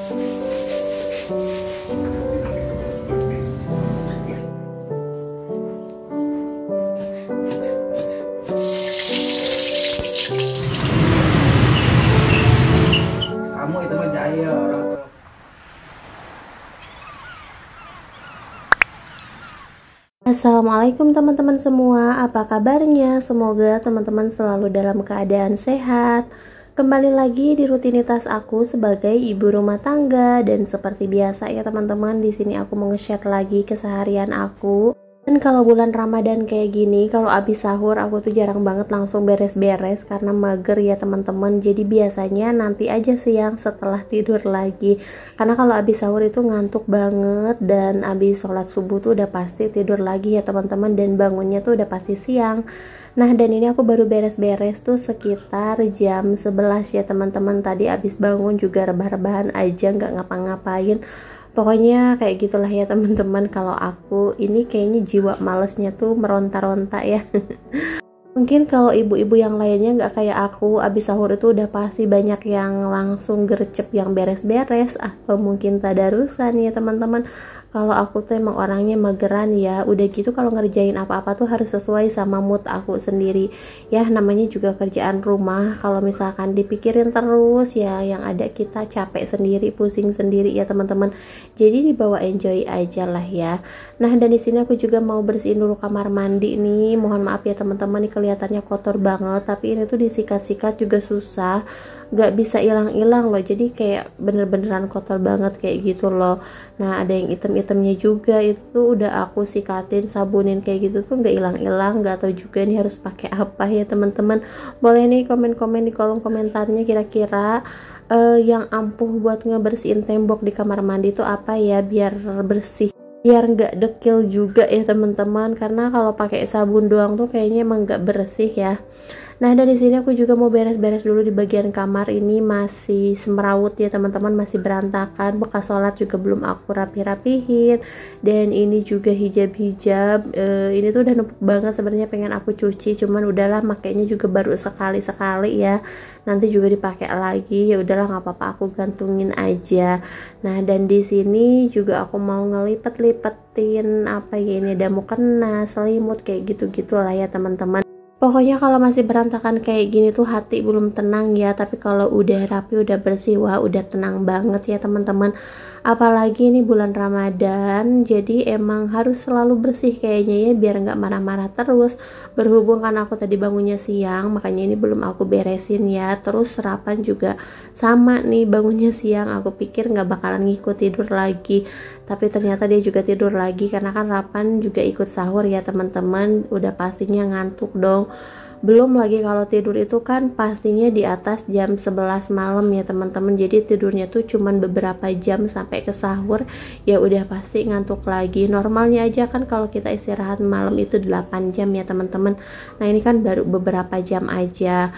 Kamu itu mah jahil orang tuh. Assalamualaikum teman-teman semua, apa kabarnya? Semoga teman-teman selalu dalam keadaan sehat. Kembali lagi di rutinitas aku sebagai ibu rumah tangga, dan seperti biasa ya teman-teman, di sini aku mau nge-share lagi keseharian aku. Dan kalau bulan Ramadan kayak gini, kalau abis sahur aku tuh jarang banget langsung beres-beres karena mager ya teman-teman. Jadi biasanya nanti aja siang setelah tidur lagi. Karena kalau abis sahur itu ngantuk banget, dan abis sholat subuh tuh udah pasti tidur lagi ya teman-teman, dan bangunnya tuh udah pasti siang. Nah, dan ini aku baru beres-beres tuh sekitar jam 11 ya teman-teman. Tadi abis bangun juga rebah-rebahan aja, nggak ngapa-ngapain. Pokoknya kayak gitulah ya teman-teman. Kalau aku ini kayaknya jiwa malesnya tuh meronta-ronta ya. Mungkin kalau ibu-ibu yang lainnya nggak kayak aku, abis sahur itu udah pasti banyak yang langsung gercep yang beres-beres atau mungkin tadarusan ya teman-teman. Kalau aku tuh emang orangnya mageran ya, udah gitu kalau ngerjain apa-apa tuh harus sesuai sama mood aku sendiri. Ya namanya juga kerjaan rumah, kalau misalkan dipikirin terus ya yang ada kita capek sendiri, pusing sendiri ya teman-teman. Jadi dibawa enjoy aja lah ya. Nah, dan di sini aku juga mau bersihin dulu kamar mandi nih. Mohon maaf ya teman-teman, nih kelihatannya kotor banget, tapi ini tuh disikat-sikat juga susah, nggak bisa hilang-hilang loh. Jadi kayak bener-beneran kotor banget kayak gitu loh. Nah, ada yang item-itemnya juga, itu udah aku sikatin, sabunin kayak gitu tuh nggak hilang-hilang. Nggak tahu juga nih harus pakai apa ya teman-teman. Boleh nih komen-komen di kolom komentarnya kira-kira yang ampuh buat ngebersihin tembok di kamar mandi itu apa ya, biar bersih, biar nggak dekil juga ya teman-teman. Karena kalau pakai sabun doang tuh kayaknya emang nggak bersih ya. Nah, dari sini aku juga mau beres-beres dulu di bagian kamar. Ini masih semrawut ya teman-teman, masih berantakan, bekas sholat juga belum aku rapi-rapihin. Dan ini juga hijab-hijab, ini tuh udah numpuk banget sebenarnya, pengen aku cuci, cuman udahlah, makainya juga baru sekali-sekali ya, nanti juga dipakai lagi, ya udahlah nggak apa-apa, aku gantungin aja. Nah, dan di sini juga aku mau ngelipet-lipetin apa ya, ini ada mukena, selimut kayak gitu-gitu lah ya teman-teman. Pokoknya kalau masih berantakan kayak gini tuh hati belum tenang ya, tapi kalau udah rapi, udah bersih, wah udah tenang banget ya teman-teman. Apalagi ini bulan Ramadan, jadi emang harus selalu bersih kayaknya ya, biar nggak marah-marah terus. Berhubung kan aku tadi bangunnya siang, makanya ini belum aku beresin ya. Terus sarapan juga sama nih, bangunnya siang, aku pikir nggak bakalan ngikut tidur lagi, tapi ternyata dia juga tidur lagi, karena kan Rapan juga ikut sahur ya teman-teman, udah pastinya ngantuk dong. Belum lagi kalau tidur itu kan pastinya di atas jam 11 malam ya teman-teman, jadi tidurnya tuh cuman beberapa jam sampai ke sahur, ya udah pasti ngantuk lagi. Normalnya aja kan kalau kita istirahat malam itu 8 jam ya teman-teman, nah ini kan baru beberapa jam aja.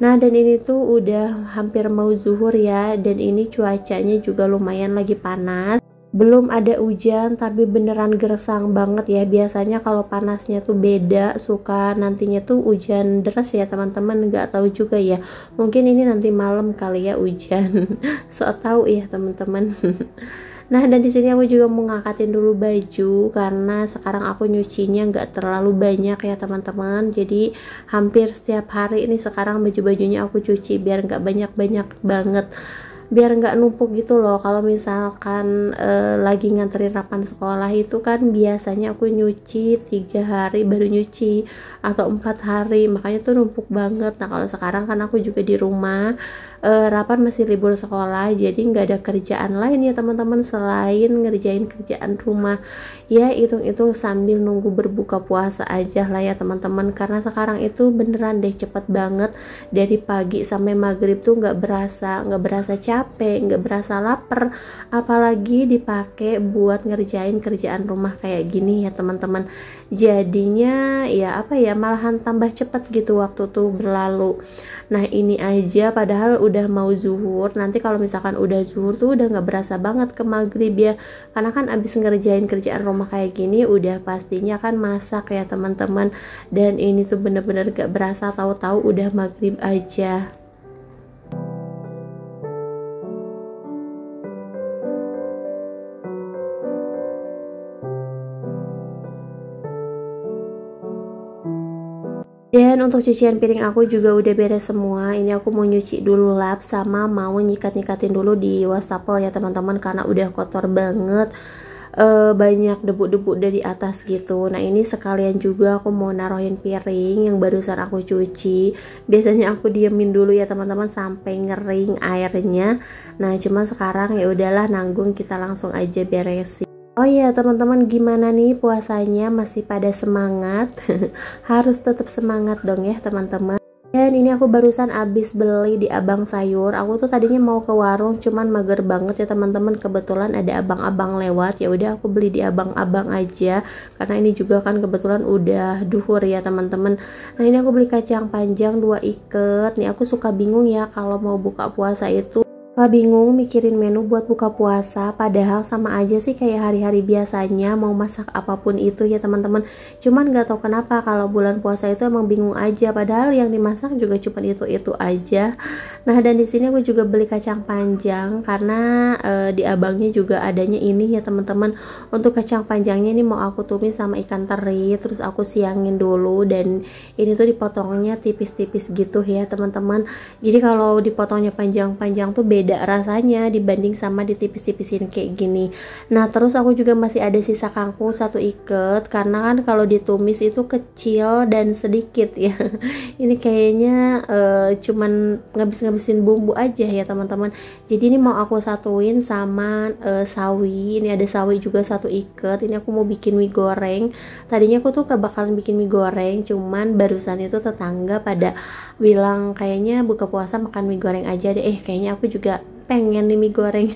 Nah, dan ini tuh udah hampir mau zuhur ya, dan ini cuacanya juga lumayan lagi panas. Belum ada hujan, tapi beneran gersang banget ya. Biasanya kalau panasnya tuh beda, suka nantinya tuh hujan deras ya teman-teman, nggak tahu juga ya. Mungkin ini nanti malam kali ya hujan. So tahu ya teman-teman. Nah, dan di sini aku juga mau ngangkatin dulu baju, karena sekarang aku nyucinya nggak terlalu banyak ya teman-teman. Jadi hampir setiap hari ini sekarang baju-bajunya aku cuci, biar nggak banyak-banyak banget, biar nggak numpuk gitu loh. Kalau misalkan lagi nganterin Rapan sekolah itu kan biasanya aku nyuci 3 hari baru nyuci, atau 4 hari, makanya tuh numpuk banget. Nah, kalau sekarang kan aku juga di rumah, Rapan masih libur sekolah, jadi nggak ada kerjaan lain ya teman-teman selain ngerjain kerjaan rumah. Ya hitung-hitung sambil nunggu berbuka puasa aja lah ya teman-teman, karena sekarang itu beneran deh cepet banget, dari pagi sampai maghrib tuh nggak berasa capek, nggak berasa lapar, apalagi dipakai buat ngerjain kerjaan rumah kayak gini ya teman-teman. Jadinya ya apa ya, malahan tambah cepet gitu waktu tuh berlalu. Nah, ini aja padahal udah mau zuhur. Nanti kalau misalkan udah zuhur tuh udah nggak berasa banget ke maghrib ya, karena kan abis ngerjain kerjaan rumah kayak gini udah pastinya kan masak ya teman-teman. Dan ini tuh bener-bener gak berasa, tahu-tahu udah maghrib aja. Dan untuk cucian piring aku juga udah beres semua. Ini aku mau nyuci dulu lap sama mau nyikat-nyikatin dulu di wastafel ya teman-teman, karena udah kotor banget. Banyak debu-debu dari atas gitu. Nah ini sekalian juga aku mau naruhin piring yang barusan aku cuci. Biasanya aku diemin dulu ya teman-teman sampai ngering airnya. Nah cuma sekarang ya udahlah, nanggung, kita langsung aja beresin. Oh iya teman-teman, gimana nih puasanya, masih pada semangat? Harus tetap semangat dong ya teman-teman. Dan ini aku barusan abis beli di Abang Sayur. Aku tuh tadinya mau ke warung, cuman mager banget ya teman-teman. Kebetulan ada abang-abang lewat, ya udah aku beli di abang-abang aja. Karena ini juga kan kebetulan udah duhur ya teman-teman. Nah ini aku beli kacang panjang 2 ikat. Nih aku suka bingung ya kalau mau buka puasa itu. Bingung mikirin menu buat buka puasa, padahal sama aja sih kayak hari-hari biasanya mau masak apapun itu ya teman-teman. Cuman nggak tahu kenapa kalau bulan puasa itu emang bingung aja, padahal yang dimasak juga cuma itu aja. Nah dan di sini aku juga beli kacang panjang karena di abangnya juga adanya ini ya teman-teman. Untuk kacang panjangnya ini mau aku tumis sama ikan teri, terus aku siangin dulu, dan ini tuh dipotongnya tipis-tipis gitu ya teman-teman. Jadi kalau dipotongnya panjang-panjang tuh beda rasanya dibanding sama ditipis-tipisin kayak gini. Nah terus aku juga masih ada sisa kangkung 1 ikat, karena kan kalau ditumis itu kecil dan sedikit ya. Ini kayaknya cuman ngabis-ngabisin bumbu aja ya teman-teman. Jadi ini mau aku satuin sama sawi. Ini ada sawi juga 1 ikat. Ini aku mau bikin mie goreng. Tadinya aku tuh bakalan bikin mie goreng, cuman barusan itu tetangga pada bilang kayaknya buka puasa makan mie goreng aja deh. Kayaknya aku juga pengen nih mie goreng.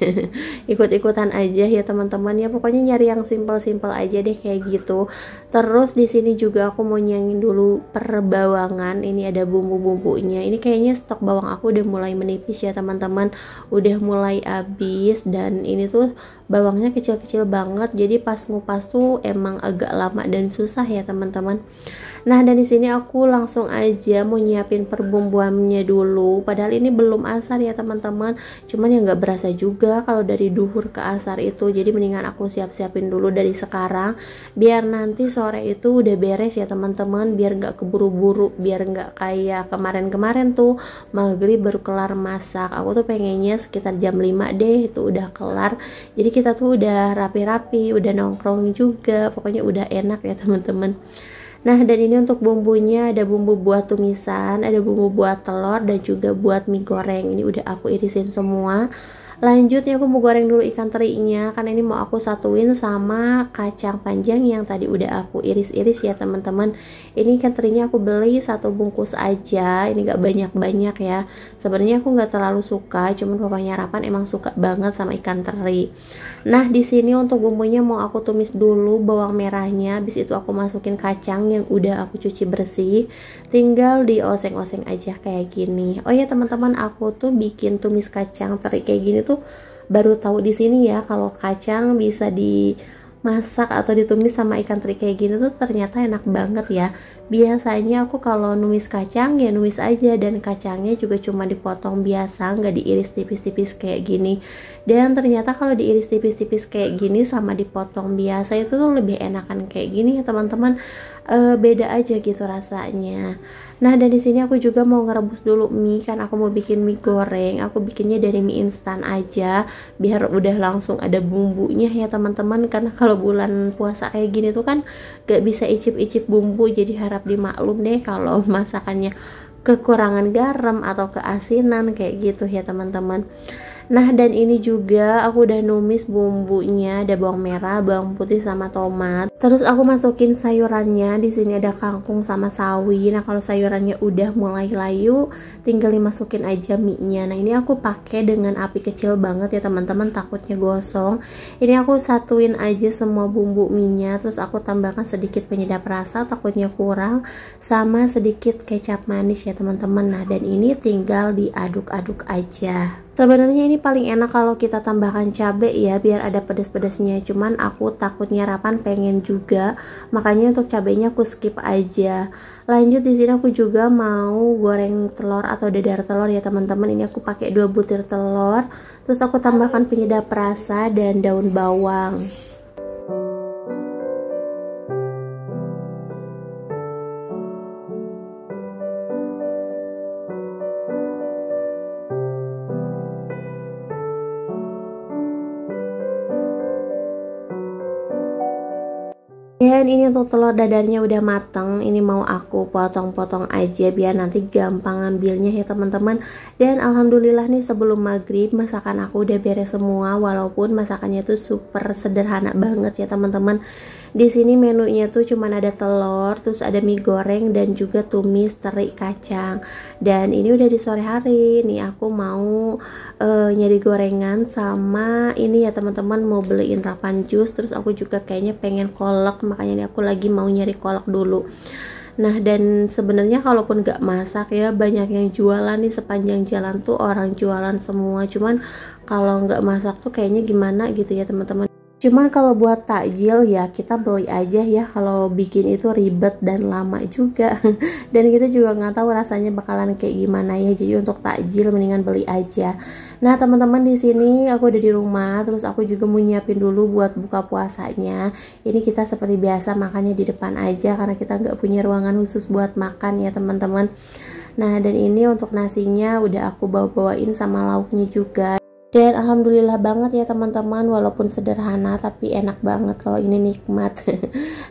Ikut-ikutan aja ya teman-teman ya, pokoknya nyari yang simple-simple aja deh kayak gitu. Terus di sini juga aku mau nyangin dulu perbawangan. Ini ada bumbu-bumbunya. Ini kayaknya stok bawang aku udah mulai menipis ya teman-teman, udah mulai habis, dan ini tuh bawangnya kecil-kecil banget, jadi pas ngupas tuh emang agak lama dan susah ya teman-teman. Nah dan di sini aku langsung aja mau nyiapin perbumbuannya dulu, padahal ini belum asar ya teman-teman, cuman ya nggak berasa juga kalau dari duhur ke asar itu. Jadi mendingan aku siap-siapin dulu dari sekarang, biar nanti sore itu udah beres ya teman-teman, biar nggak keburu-buru, biar nggak kayak kemarin-kemarin tuh maghrib baru kelar masak. Aku tuh pengennya sekitar jam 5 deh itu udah kelar, jadi kita tuh udah rapi-rapi, udah nongkrong juga, pokoknya udah enak ya teman-teman. Nah dan ini untuk bumbunya, ada bumbu buat tumisan, ada bumbu buat telur, dan juga buat mie goreng. Ini udah aku irisin semua. Lanjutnya aku mau goreng dulu ikan terinya, karena ini mau aku satuin sama kacang panjang yang tadi udah aku iris-iris ya teman-teman. Ini ikan terinya aku beli 1 bungkus aja, ini gak banyak-banyak ya. Sebenarnya aku gak terlalu suka, cuman papanya Rapan emang suka banget sama ikan teri. Nah di sini untuk bumbunya mau aku tumis dulu bawang merahnya, habis itu aku masukin kacang yang udah aku cuci bersih, tinggal dioseng-oseng aja kayak gini. Oh ya teman-teman, aku tuh bikin tumis kacang teri kayak gini tuh baru tahu di sini ya, kalau kacang bisa dimasak atau ditumis sama ikan teri kayak gini tuh ternyata enak banget ya. Biasanya aku kalau numis kacang ya numis aja, dan kacangnya juga cuma dipotong biasa, nggak diiris tipis-tipis kayak gini. Dan ternyata kalau diiris tipis-tipis kayak gini sama dipotong biasa itu tuh lebih enakan kayak gini ya teman-teman. Beda aja gitu rasanya. Nah dan di sini aku juga mau ngerebus dulu mie, kan aku mau bikin mie goreng. Aku bikinnya dari mie instan aja, biar udah langsung ada bumbunya ya teman-teman. Karena kalau bulan puasa kayak gini tuh kan gak bisa icip-icip bumbu, jadi harap dimaklum deh kalau masakannya kekurangan garam atau keasinan kayak gitu ya teman-teman. Nah dan ini juga aku udah numis bumbunya, ada bawang merah, bawang putih sama tomat. Terus aku masukin sayurannya. Di sini ada kangkung sama sawi. Nah kalau sayurannya udah mulai layu, tinggal dimasukin aja mie-nya. Nah ini aku pakai dengan api kecil banget ya teman-teman, takutnya gosong. Ini aku satuin aja semua bumbu mie-nya, terus aku tambahkan sedikit penyedap rasa, takutnya kurang, sama sedikit kecap manis ya teman-teman. Nah dan ini tinggal diaduk-aduk aja. Sebenarnya ini paling enak kalau kita tambahkan cabai ya, biar ada pedas-pedasnya. Cuman aku takutnya Rapan pengen juga, makanya untuk cabainya aku skip aja. Lanjut di sini aku juga mau goreng telur atau dadar telur ya teman-teman. Ini aku pakai 2 butir telur, terus aku tambahkan penyedap rasa dan daun bawang. Dan ini untuk telur dadarnya udah mateng. Ini mau aku potong-potong aja biar nanti gampang ngambilnya ya teman-teman. Dan alhamdulillah nih sebelum maghrib masakan aku udah beres semua. Walaupun masakannya tuh super sederhana banget ya teman-teman. Di sini menunya tuh cuman ada telur, terus ada mie goreng dan juga tumis teri kacang. Dan ini udah di sore hari. Nih aku mau nyari gorengan sama ini ya teman-teman, mau beliin rapan jus. Terus aku juga kayaknya pengen kolak, makanya nih aku lagi mau nyari kolak dulu. Nah, dan sebenarnya kalaupun gak masak ya, banyak yang jualan nih sepanjang jalan tuh orang jualan semua. Cuman kalau nggak masak tuh kayaknya gimana gitu ya teman-teman. Cuman kalau buat takjil ya kita beli aja ya, kalau bikin itu ribet dan lama juga. Dan kita juga nggak tahu rasanya bakalan kayak gimana ya. Jadi untuk takjil mendingan beli aja. Nah teman-teman, di sini aku udah di rumah, terus aku juga mau nyiapin dulu buat buka puasanya. Ini kita seperti biasa makannya di depan aja karena kita nggak punya ruangan khusus buat makan ya teman-teman. Nah dan ini untuk nasinya udah aku bawa-bawain sama lauknya juga. Dan alhamdulillah banget ya teman-teman, walaupun sederhana tapi enak banget loh, ini nikmat.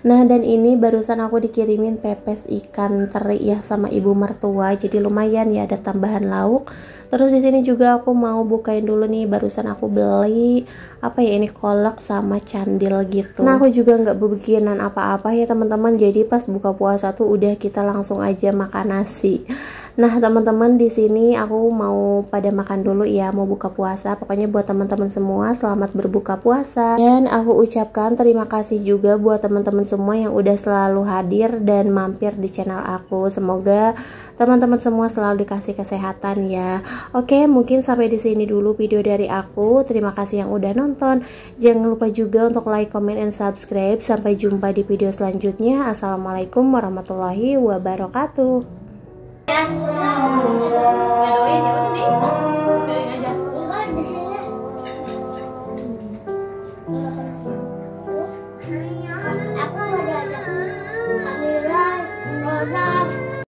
Nah dan ini barusan aku dikirimin pepes ikan teri ya sama ibu mertua, jadi lumayan ya ada tambahan lauk. Terus di sini juga aku mau bukain dulu nih, barusan aku beli apa ya, ini kolak sama candil gitu. Nah aku juga nggak bikinan apa-apa ya teman-teman, jadi pas buka puasa tuh udah kita langsung aja makan nasi. Nah teman-teman, di sini aku mau pada makan dulu ya, mau buka puasa. Pokoknya buat teman-teman semua selamat berbuka puasa. Dan aku ucapkan terima kasih juga buat teman-teman semua yang udah selalu hadir dan mampir di channel aku. Semoga teman-teman semua selalu dikasih kesehatan ya. Oke, mungkin sampai di sini dulu video dari aku. Terima kasih yang udah nonton. Jangan lupa juga untuk like, comment, and subscribe. Sampai jumpa di video selanjutnya. Assalamualaikum warahmatullahi wabarakatuh.